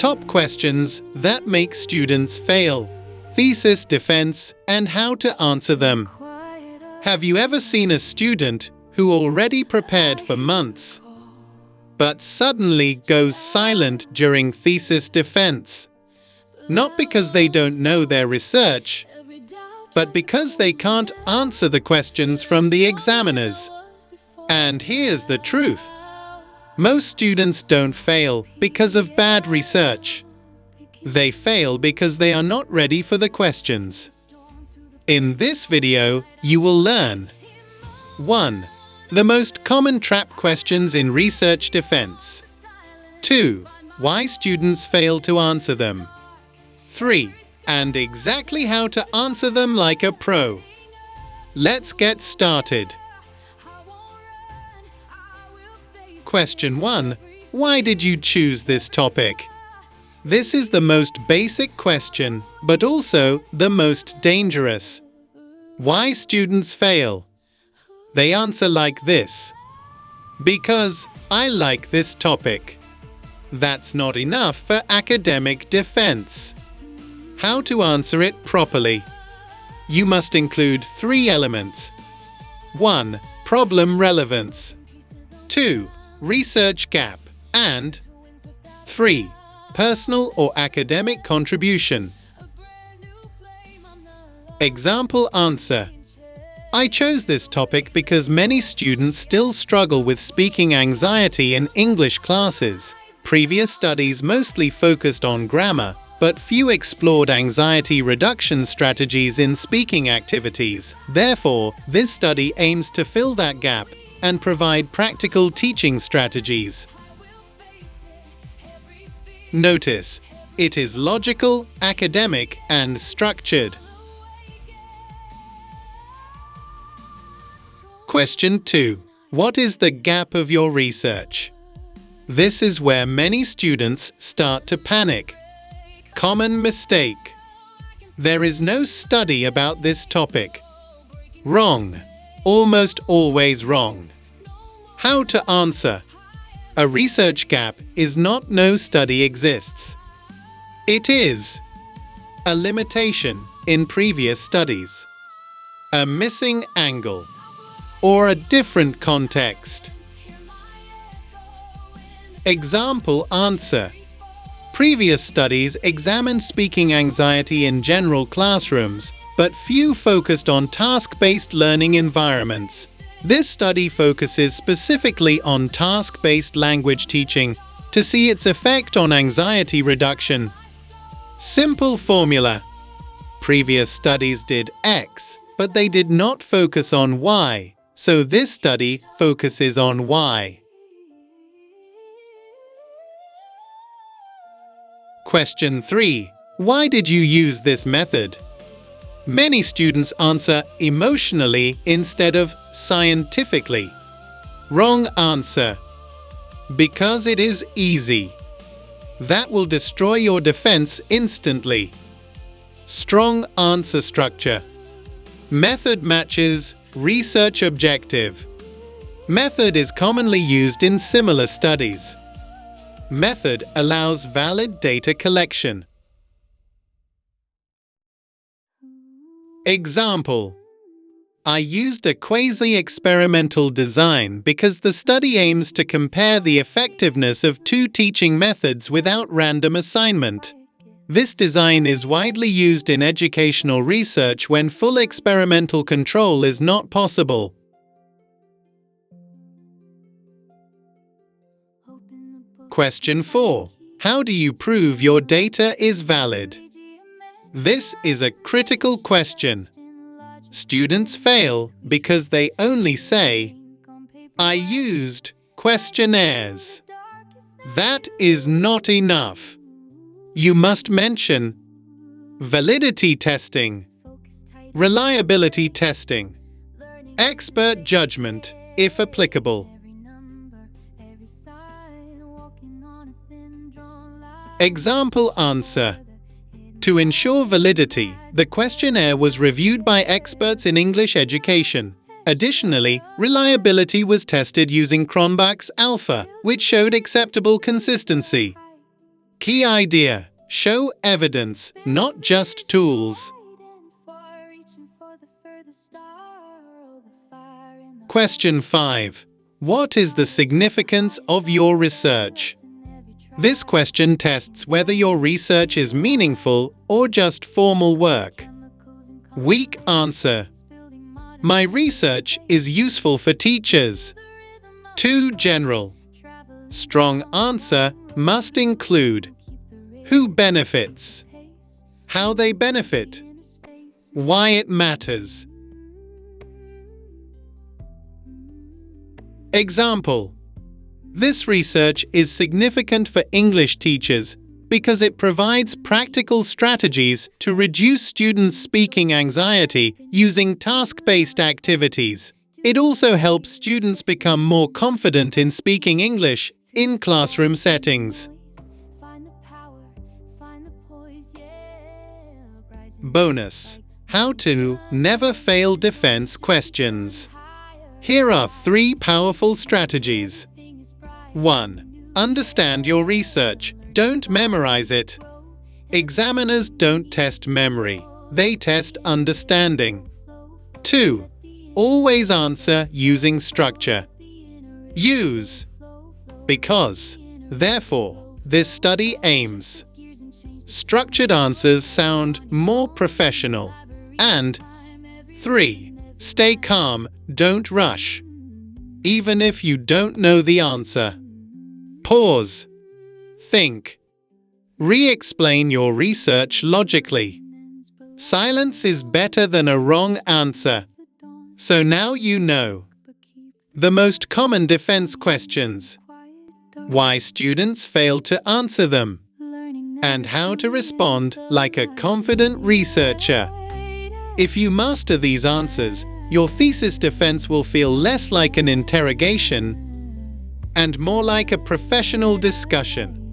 Top questions that make students fail. Thesis defense and how to answer them. Have you ever seen a student who already prepared for months, but suddenly goes silent during thesis defense? Not because they don't know their research, but because they can't answer the questions from the examiners. And here's the truth. Most students don't fail because of bad research. They fail because they are not ready for the questions. In this video, you will learn 1. The most common trap questions in research defense. 2. Why students fail to answer them. 3. And exactly how to answer them like a pro. Let's get started. Question 1. Why did you choose this topic? This is the most basic question, but also the most dangerous. Why students fail? They answer like this. Because I like this topic. That's not enough for academic defense. How to answer it properly? You must include 3 elements. 1. Problem relevance. 2. Research gap. And 3. Personal or academic contribution. Example answer. I chose this topic because many students still struggle with speaking anxiety in English classes. Previous studies mostly focused on grammar, but few explored anxiety reduction strategies in speaking activities. Therefore, this study aims to fill that gap and provide practical teaching strategies. Notice, it is logical, academic, and structured. Question 2. What is the gap of your research? This is where many students start to panic. Common mistake. There is no study about this topic. Wrong. Almost always wrong. How to answer? A research gap is not no study exists. It is a limitation in previous studies, a missing angle, or a different context. Example answer. Previous studies examined speaking anxiety in general classrooms, but few focused on task-based learning environments. This study focuses specifically on task-based language teaching to see its effect on anxiety reduction. Simple formula. Previous studies did X, but they did not focus on Y, so this study focuses on Y. Question 3. Why did you use this method? Many students answer emotionally instead of scientifically. Wrong answer. Because it is easy. That will destroy your defense instantly. Strong answer structure. Method matches research objective. Method is commonly used in similar studies. Method allows valid data collection. Example. I used a quasi-experimental design because the study aims to compare the effectiveness of 2 teaching methods without random assignment. This design is widely used in educational research when full experimental control is not possible. Question 4. How do you prove your data is valid? This is a critical question. Students fail because they only say, I used questionnaires. That is not enough. You must mention validity testing, reliability testing, expert judgment, if applicable. Example answer. To ensure validity, the questionnaire was reviewed by experts in English education. Additionally, reliability was tested using Cronbach's alpha, which showed acceptable consistency. Key idea: show evidence, not just tools. Question 5. What is the significance of your research? This question tests whether your research is meaningful or just formal work. Weak answer: my research is useful for teachers. Too general. Strong answer must include who benefits, how they benefit, why it matters. Example: this research is significant for English teachers because it provides practical strategies to reduce students' speaking anxiety using task-based activities. It also helps students become more confident in speaking English in classroom settings. Bonus: how to never fail defense questions. Here are 3 powerful strategies. 1. Understand your research. Don't memorize it. Examiners don't test memory, they test understanding. 2. Always answer using structure. Use because, therefore, this study aims. Structured answers sound more professional. And 3. Stay calm, don't rush. Even if you don't know the answer. Pause. Think. Re-explain your research logically. Silence is better than a wrong answer. So now you know the most common defense questions, why students fail to answer them, and how to respond like a confident researcher. If you master these answers, your thesis defense will feel less like an interrogation and more like a professional discussion.